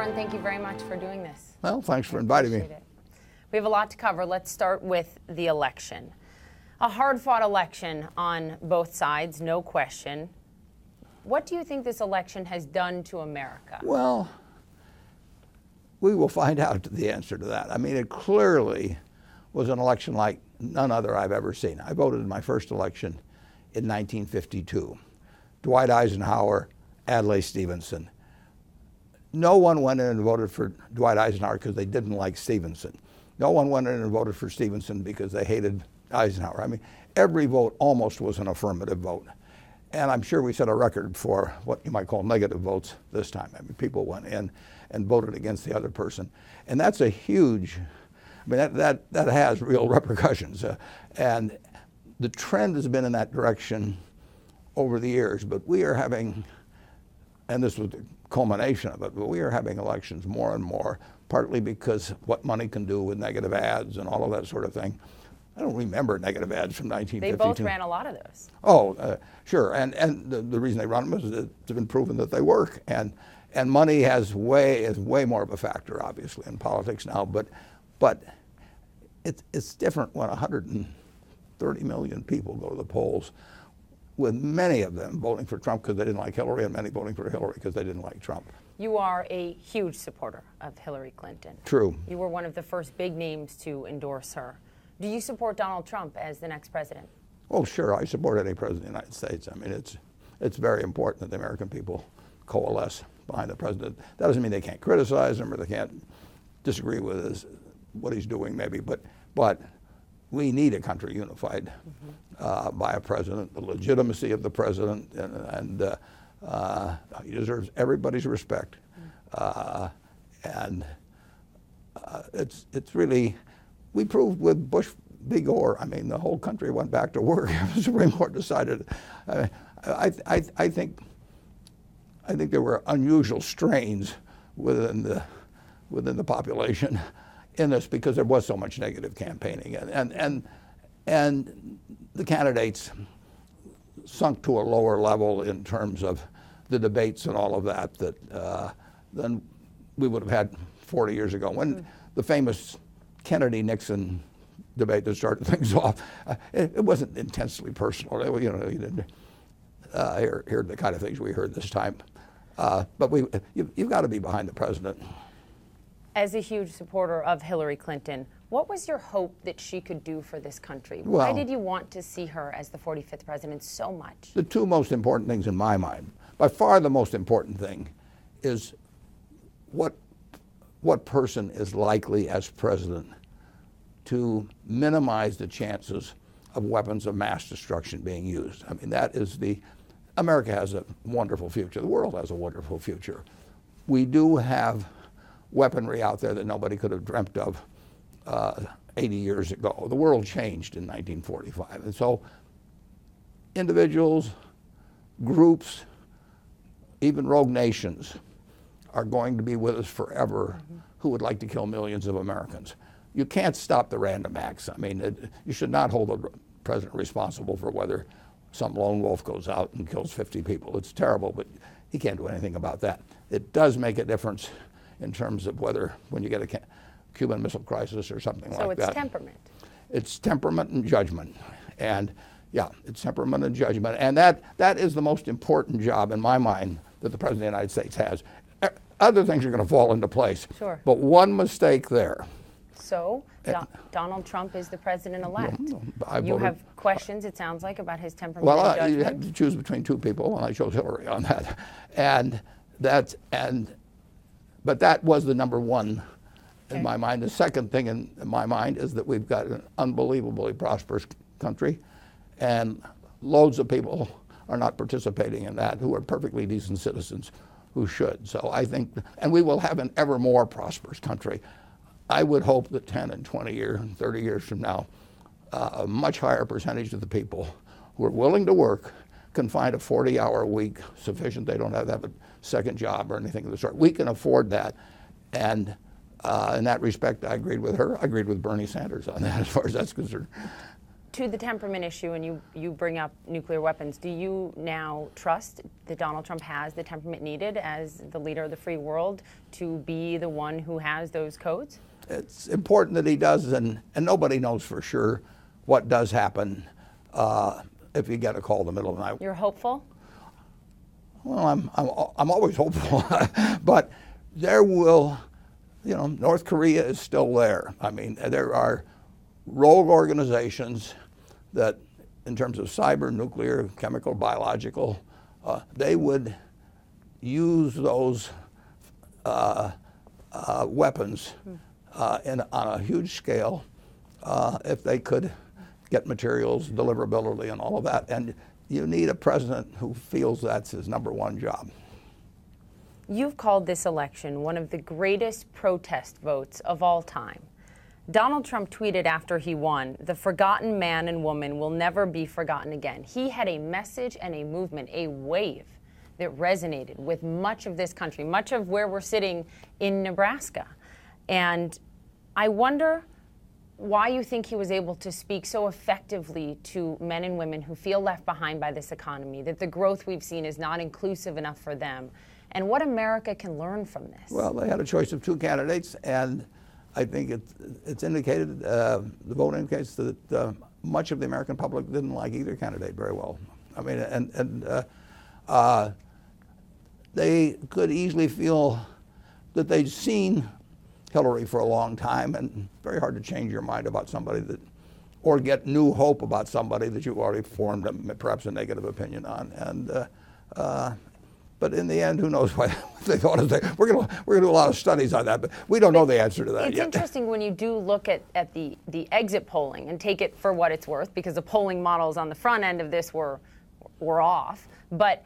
Warren, thank you very much for doing this. Well, thanks for inviting me. It. We have a lot to cover. Let's start with the election. A hard-fought election on both sides, no question. What do you think this election has done to America? Well, we will find out the answer to that. I mean, it clearly was an election like none other I've ever seen. I voted in my first election in 1952. Dwight Eisenhower, Adlai Stevenson. No one went in and voted for Dwight Eisenhower because they didn't like Stevenson. No one went in and voted for Stevenson because they hated Eisenhower. I mean, every vote almost was an affirmative vote. And I'm sure we set a record for what you might call negative votes this time. I mean, people went in and voted against the other person. And that's a huge, I mean, that has real repercussions. And the trend has been in that direction over the years, but we are having, and this was the culmination of it, but we are having elections more and more, partly because what money can do with negative ads and all of that sort of thing. I don't remember negative ads from 1952. They both ran a lot of those. Oh, sure, and the reason they run them is it's been proven that they work, and money is way more of a factor, obviously, in politics now, but it's different when 130 million people go to the polls, with many of them voting for Trump because they didn't like Hillary, and many voting for Hillary because they didn't like Trump. You are a huge supporter of Hillary Clinton. True. You were one of the first big names to endorse her. Do you support Donald Trump as the next president? Oh, sure. I support any president of the United States. I mean, it's very important that the American people coalesce behind the president. That doesn't mean they can't criticize him or they can't disagree with what he's doing, maybe, but we need a country unified by a president, the legitimacy of the president, and he deserves everybody's respect. It's really, we proved with Bush v. Gore, I mean, the whole country went back to work. The Supreme Court decided. I think there were unusual strains within the population in this because there was so much negative campaigning, and the candidates sunk to a lower level in terms of the debates and all of that than we would have had 40 years ago when the famous Kennedy-Nixon debate that started things off. It wasn't intensely personal. You know, you didn't hear the kind of things we heard this time. But you've got to be behind the president. As a huge supporter of Hillary Clinton, what was your hope that she could do for this country? Well, why did you want to see her as the 45th president so much? The two most important things in my mind, by far the most important thing, is what person is likely as president to minimize the chances of weapons of mass destruction being used. I mean, America has a wonderful future. The world has a wonderful future. We do have weaponry out there that nobody could have dreamt of 80 years ago. The world changed in 1945. And so individuals, groups, even rogue nations are going to be with us forever who would like to kill millions of Americans. You can't stop the random acts. I mean, you should not hold the president responsible for whether some lone wolf goes out and kills 50 people. It's terrible, but he can't do anything about that. It does make a difference in terms of whether, when you get a Cuban Missile Crisis or something like that. So it's temperament. It's temperament and judgment. And yeah, it's temperament and judgment. And that is the most important job in my mind that the President of the United States has. Other things are going to fall into place. Sure. But one mistake there. So Donald Trump is the president-elect. No, you have questions, it sounds like, about his temperament well, and judgment? You had to choose between two people, and I chose Hillary on that. But that was the number one in my mind. The second thing in my mind is that we've got an unbelievably prosperous country, and loads of people are not participating in that who are perfectly decent citizens who should. So I think, and we will have an ever more prosperous country. I would hope that 10 and 20 years, 30 years from now, a much higher percentage of the people who are willing to work can find a 40-hour week sufficient. They don't have to have a second job or anything of the sort. We can afford that. And in that respect, I agreed with her. I agreed with Bernie Sanders on that as far as that's concerned. To the temperament issue, and you bring up nuclear weapons, do you now trust that Donald Trump has the temperament needed as the leader of the free world to be the one who has those codes? It's important that he does, and nobody knows for sure what does happen if you get a call in the middle of the night. You're hopeful? Well, I'm always hopeful, but there will, North Korea is still there. I mean, there are rogue organizations that, in terms of cyber, nuclear, chemical, biological, they would use those weapons on a huge scale if they could get materials, deliverability, and all of that. And you need a president who feels that's his number one job. You've called this election one of the greatest protest votes of all time. Donald Trump tweeted after he won, "The forgotten man and woman will never be forgotten again." He had a message and a movement, a wave that resonated with much of this country, much of where we're sitting in Nebraska. And I wonder why you think he was able to speak so effectively to men and women who feel left behind by this economy, that the growth we've seen is not inclusive enough for them, and what America can learn from this. Well, they had a choice of two candidates, and I think it's indicated, the vote indicates that much of the American public didn't like either candidate very well. I mean, they could easily feel that they'd seen Hillary for a long time, and very hard to change your mind about somebody or get new hope about somebody that you've already formed perhaps a negative opinion on. And but in the end, who knows why they thought of that. We're gonna do a lot of studies on that, but we don't know the answer to that yet. It's interesting when you do look at the exit polling and take it for what it's worth, because the polling models on the front end of this were off. But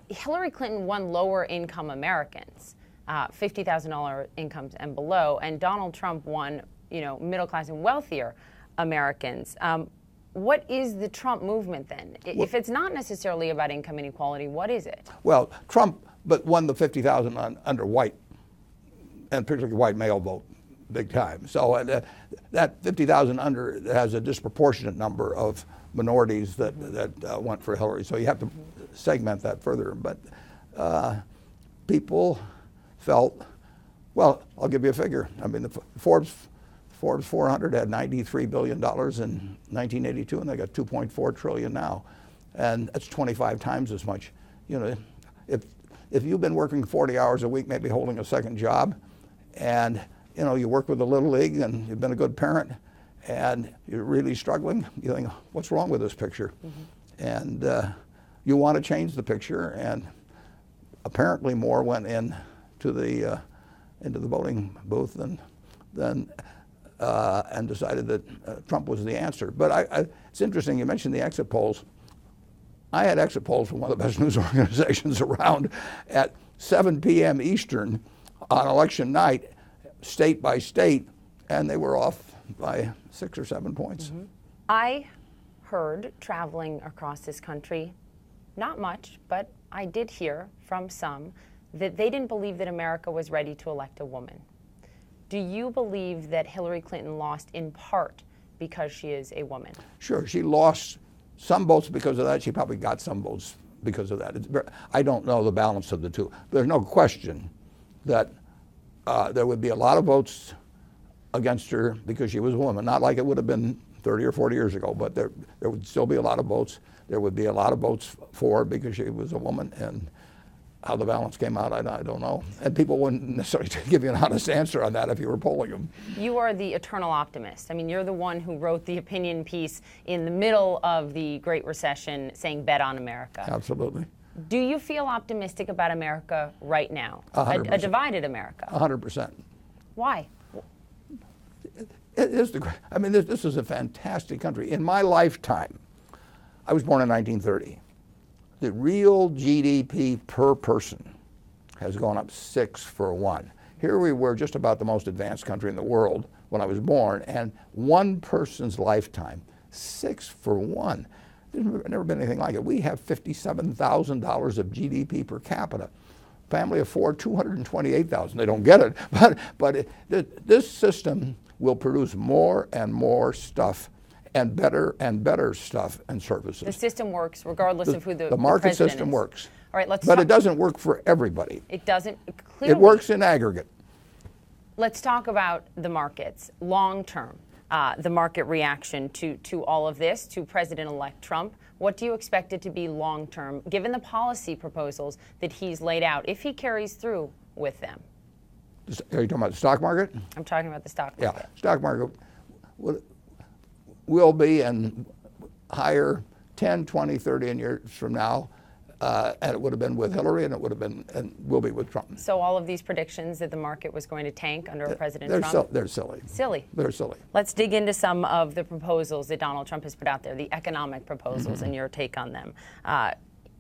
Hillary Clinton won lower income Americans, $50,000 incomes and below, and Donald Trump won, middle class and wealthier Americans. What is the Trump movement then? If it's not necessarily about income inequality, what is it? Well, Trump won the 50,000 under white, and particularly white male vote, big time. So that 50,000 under has a disproportionate number of minorities that went for Hillary. So you have to segment that further. But people felt, well, I'll give you a figure. I mean, the Forbes 400 had $93 billion in 1982, and they got $2.4 trillion now, and that's 25 times as much. If you've been working 40 hours a week, maybe holding a second job, and you work with the Little League, and you've been a good parent, and you're really struggling, you think, what's wrong with this picture? And you want to change the picture, and apparently more went into the voting booth and decided that Trump was the answer. But it's interesting, you mentioned the exit polls. I had exit polls from one of the best news organizations around at 7 p.m. Eastern on election night, state by state, and they were off by 6 or 7 points. I heard, traveling across this country, not much, but I did hear from some that they didn't believe that America was ready to elect a woman. Do you believe that Hillary Clinton lost in part because she is a woman? Sure, she lost some votes because of that. She probably got some votes because of that. I don't know the balance of the two. There's no question that there would be a lot of votes against her because she was a woman. Not like it would have been 30 or 40 years ago, but there would still be a lot of votes. There would be a lot of votes for her because she was a woman, and how the balance came out, I don't know. And people wouldn't necessarily give you an honest answer on that if you were polling them. You are the eternal optimist. I mean, you're the one who wrote the opinion piece in the middle of the Great Recession saying bet on America. Absolutely. Do you feel optimistic about America right now? 100%. A divided America? 100%. Why? It is this is a fantastic country. In my lifetime, I was born in 1930. The real GDP per person has gone up 6 for 1. Here we were, just about the most advanced country in the world when I was born, and one person's lifetime, 6 for 1. There's never been anything like it. We have $57,000 of GDP per capita. Family of 4, $228,000. They don't get it, but this system will produce more and more stuff, and better stuff and services. The system works regardless of who the market president system is. works. All right, But it doesn't work for everybody. It doesn't. Clearly. It works in aggregate. Let's talk about the markets long term. The market reaction to all of this, to President-elect Trump. What do you expect it to be long term, given the policy proposals that he's laid out, if he carries through with them? Are you talking about the stock market? I'm talking about the stock market. Yeah, stock market will be and higher 10, 20, 30 years from now. And it would have been with Hillary, and it would have been and will be with Trump. So all of these predictions that the market was going to tank under President Trump? They're silly. Silly. They're silly. Let's dig into some of the proposals that Donald Trump has put out there, the economic proposals, and your take on them.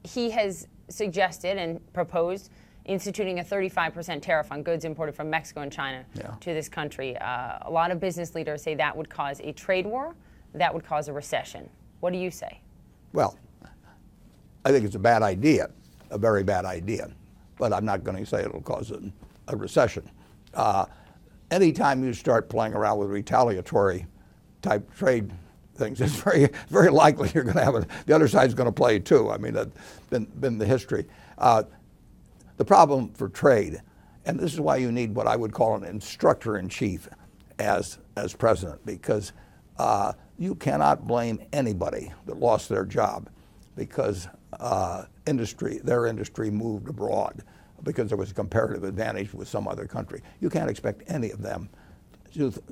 He has suggested and proposed instituting a 35% tariff on goods imported from Mexico and China to this country. A lot of business leaders say that would cause a trade war, that would cause a recession. What do you say? Well, I think it's a bad idea, a very bad idea, but I'm not going to say it'll cause a recession. Anytime you start playing around with retaliatory type trade things, it's very likely you're going to have the other side's going to play too. I mean, that's been the history. The problem for trade, and this is why you need what I would call an instructor-in-chief as president, because you cannot blame anybody that lost their job because their industry moved abroad because there was a comparative advantage with some other country. You can't expect any of them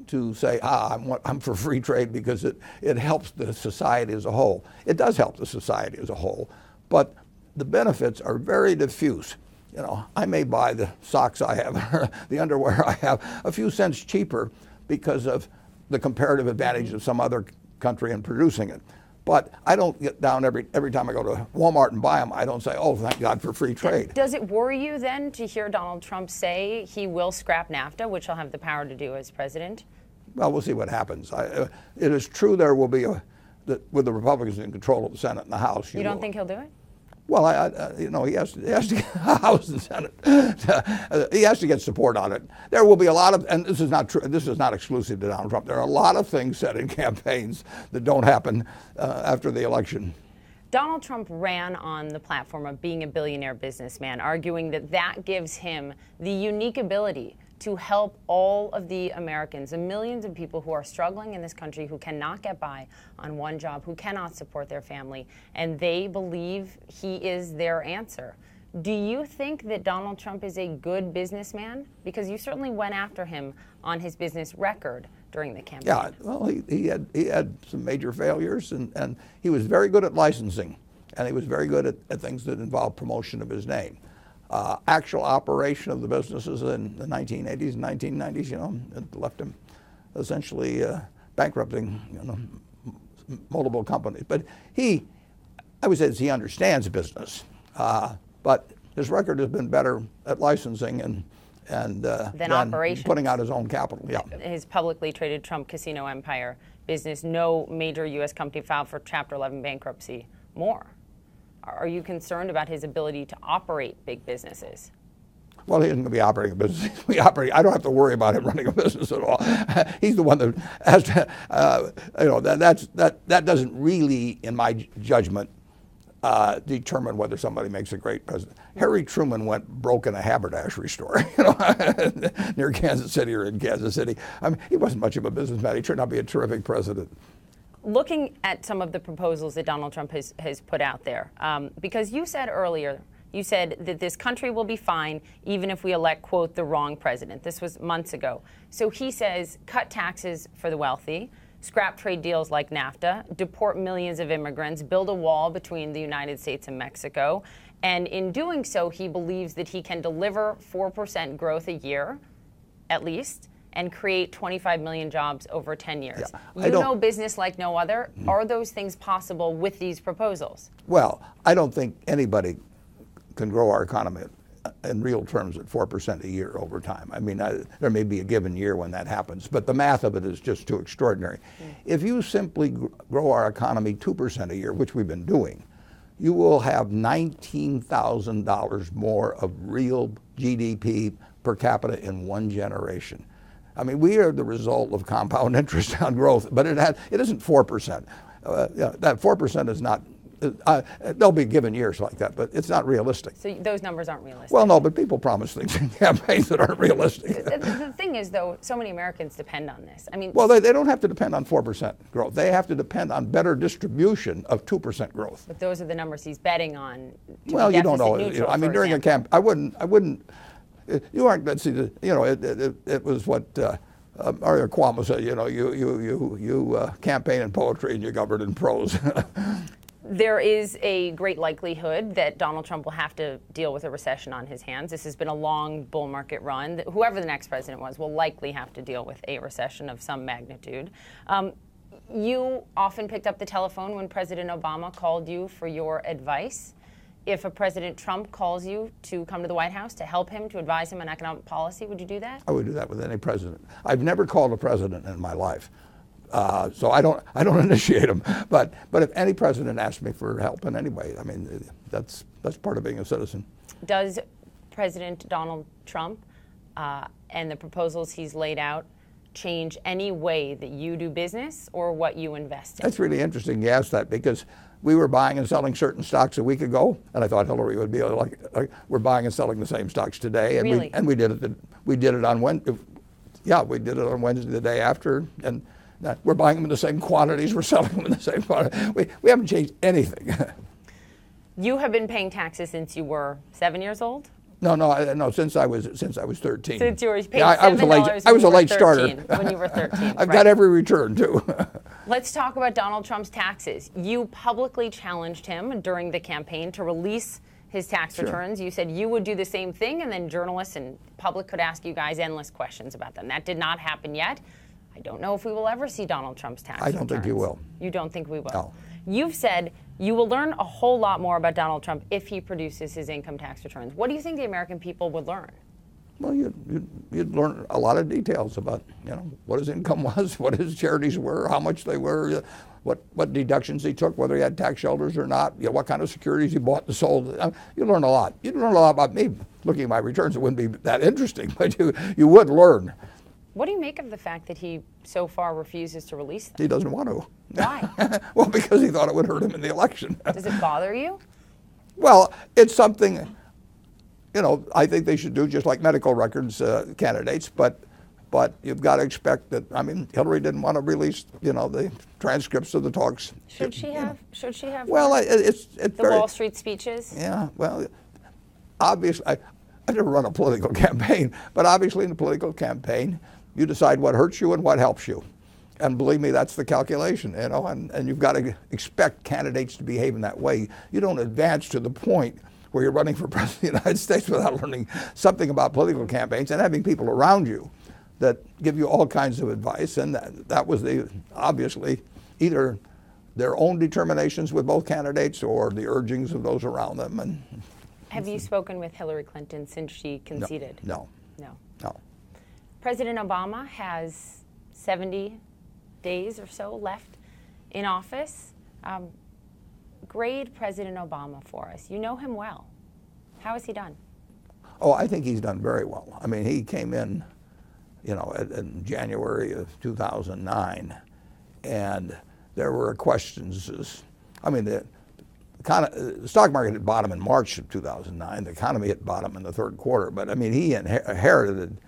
to say, I'm for free trade because it helps the society as a whole. It does help the society as a whole, but the benefits are very diffuse. You know, I may buy the socks I have, or the underwear I have, a few cents cheaper because of the comparative advantage of some other country in producing it. But I don't get down every time I go to Walmart and buy them, I don't say, oh, thank God for free trade. Does it worry you then to hear Donald Trump say he will scrap NAFTA, which he'll have the power to do as president? Well, we'll see what happens. It is true there will be with the Republicans in control of the Senate and the House. You don't think he'll do it? Well, he has to get House and Senate. He has to get support on it. There will be a lot of, and this is not true. This is not exclusive to Donald Trump. There are a lot of things said in campaigns that don't happen after the election. Donald Trump ran on the platform of being a billionaire businessman, arguing that that gives him the unique ability to help all of the Americans, the millions of people who are struggling in this country, who cannot get by on one job, who cannot support their family, and they believe he is their answer. Do you think that Donald Trump is a good businessman? Because you certainly went after him on his business record during the campaign. Yeah, well, he had some major failures, and he was very good at licensing, and he was very good at things that involved promotion of his name. Actual operation of the businesses in the 1980s and 1990s, it left him essentially bankrupting, multiple companies. But I would say he understands business, but his record has been better at licensing than operations. Putting out his own capital. Yeah. His publicly traded Trump Casino Empire business, no major U.S. company filed for Chapter 11 bankruptcy more. Are you concerned about his ability to operate big businesses? Well, he isn't going to be operating a business. I don't have to worry about him running a business at all. He's the one that has to, that doesn't really, in my judgment, determine whether somebody makes a great president. Harry Truman went broke in a haberdashery store, near Kansas City or in Kansas City. I mean, he wasn't much of a businessman. He turned out to be a terrific president. Looking at some of the proposals that Donald Trump has put out there, because you said earlier, you said that this country will be fine even if we elect, quote, the wrong president. This was months ago. So he says cut taxes for the wealthy, scrap trade deals like NAFTA, deport millions of immigrants, build a wall between the United States and Mexico. And in doing so, he believes that he can deliver 4% growth a year, at least, and create 25 million jobs over 10 years. Yeah, you know business like no other. Are those things possible with these proposals? Well, I don't think anybody can grow our economy in real terms at 4% a year over time. I mean, there may be a given year when that happens, but the math of it is just too extraordinary. If you simply grow our economy 2% a year, which we've been doing, you will have $19,000 more of real GDP per capita in one generation. I mean, we are the result of compound interest on growth, but it isn't 4%. That 4% is not. There'll be given years like that, but it's not realistic. So those numbers aren't realistic? Well, no, but people promise things in campaigns that aren't realistic. The thing is, though, so many Americans depend on this. I mean, well, they don't have to depend on 4% growth. They have to depend on better distribution of 2% growth. But those are the numbers he's betting on. Well, you don't know. Neutral, I mean, during a camp, I wouldn't. You aren't. Let's see. It was what Mario Cuomo said. You campaign in poetry and you govern in prose. There is a great likelihood that Donald Trump will have to deal with a recession on his hands. This has been a long bull market run. Whoever the next president was will likely have to deal with a recession of some magnitude. You often picked up the telephone when President Obama called you for your advice. If a President Trump calls you to come to the White House to help him, to advise him on economic policy, would you do that? I would do that with any president. I've never called a president in my life. So I don't initiate them, but if any president asks me for help in any way, I mean that's part of being a citizen. Does President Donald Trump and the proposals he's laid out change any way that you do business or what you invest in? That's really interesting you asked that, because we were buying and selling certain stocks a week ago, and I thought Hillary would be like we're buying and selling the same stocks today, and really? we did it on Wednesday. Yeah, we did it on Wednesday the day after, and we're buying them in the same quantities. We're selling them in the same quantity. We haven't changed anything. You have been paying taxes since you were 7 years old? No. Since I was 13. Since you were paid I was a late starter. When you were 13. I've got every return too. Let's talk about Donald Trump's taxes. You publicly challenged him during the campaign to release his tax returns. You said you would do the same thing, and then journalists and public could ask you guys endless questions about them. That did not happen yet. I don't know if we will ever see Donald Trump's tax returns. I don't think you will. You don't think we will? No. You've said you will learn a whole lot more about Donald Trump if he produces his income tax returns. What do you think the American people would learn? Well, you'd learn a lot of details about, what his income was, what his charities were, how much they were, what deductions he took, whether he had tax shelters or not, what kind of securities he bought and sold. You'd learn a lot. You'd learn a lot about me. Looking at my returns, it wouldn't be that interesting, but you would learn. What do you make of the fact that he so far refuses to release them? He doesn't want to. Why? Well, because he thought it would hurt him in the election. Does it bother you? Well, it's something, I think they should do just like medical records candidates, but you've got to expect that, Hillary didn't want to release, the transcripts of the talks. Should she have? Well, it's the very, Wall Street speeches? Yeah, well, obviously, I've never run a political campaign, but obviously in a political campaign, you decide what hurts you and what helps you. And believe me, that's the calculation, and you've got to expect candidates to behave in that way. You don't advance to the point where you're running for president of the United States without learning something about political campaigns and having people around you that give you all kinds of advice. And that was obviously either their own determinations with both candidates or the urgings of those around them. And have you spoken with Hillary Clinton since she conceded? No. President Obama has 70 days or so left in office. Grade President Obama for us. You know him well. How has he done? Oh, I think he's done very well. He came in, in January of 2009, and there were questions. The stock market hit bottom in March of 2009. The economy hit bottom in the third quarter. But he inherited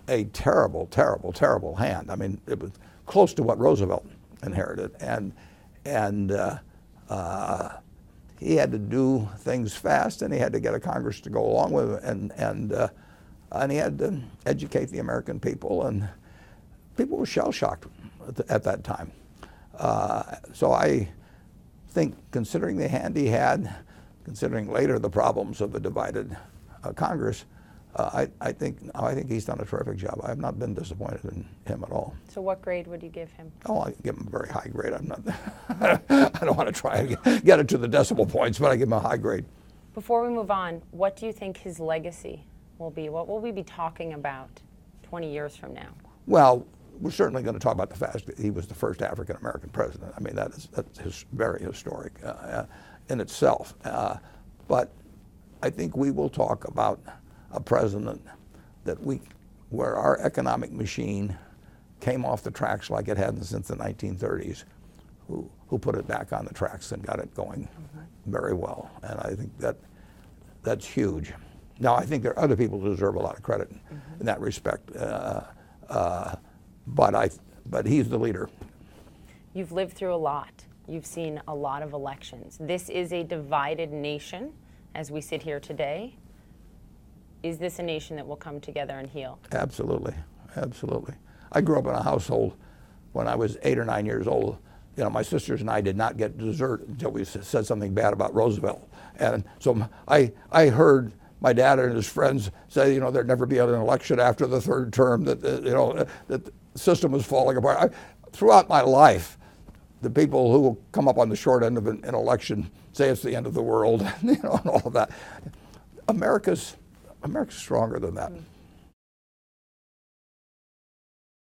a terrible, terrible, terrible hand. It was close to what Roosevelt inherited, and he had to do things fast, and he had to get a Congress to go along with it, and he had to educate the American people, and people were shell-shocked at that time. So I think, considering the hand he had, considering later the problems of a divided Congress, I think he's done a terrific job. I have not been disappointed in him at all. So what grade would you give him? Oh, I give him a very high grade. I don't want to try and get it to the decimal points, but I give him a high grade. Before we move on, what do you think his legacy will be? What will we be talking about 20 years from now? Well, we're certainly going to talk about the fact that he was the first African-American president. That's very historic in itself. But I think we will talk about a president that we where our economic machine came off the tracks like it hadn't since the 1930s, who put it back on the tracks and got it going very well. And I think that's huge. Now, I think there are other people who deserve a lot of credit in that respect, but he's the leader. You've lived through a lot. You've seen a lot of elections. This is a divided nation as we sit here today. Is this a nation that will come together and heal? Absolutely, absolutely. I grew up in a household when I was 8 or 9 years old. You know, my sisters and I did not get dessert until we said something bad about Roosevelt. And so I heard my dad and his friends say, you know, there'd never be an election after the third term, that that the system was falling apart. Throughout my life, the people who will come up on the short end of an election say it's the end of the world, you know, and all of that. America's stronger than that.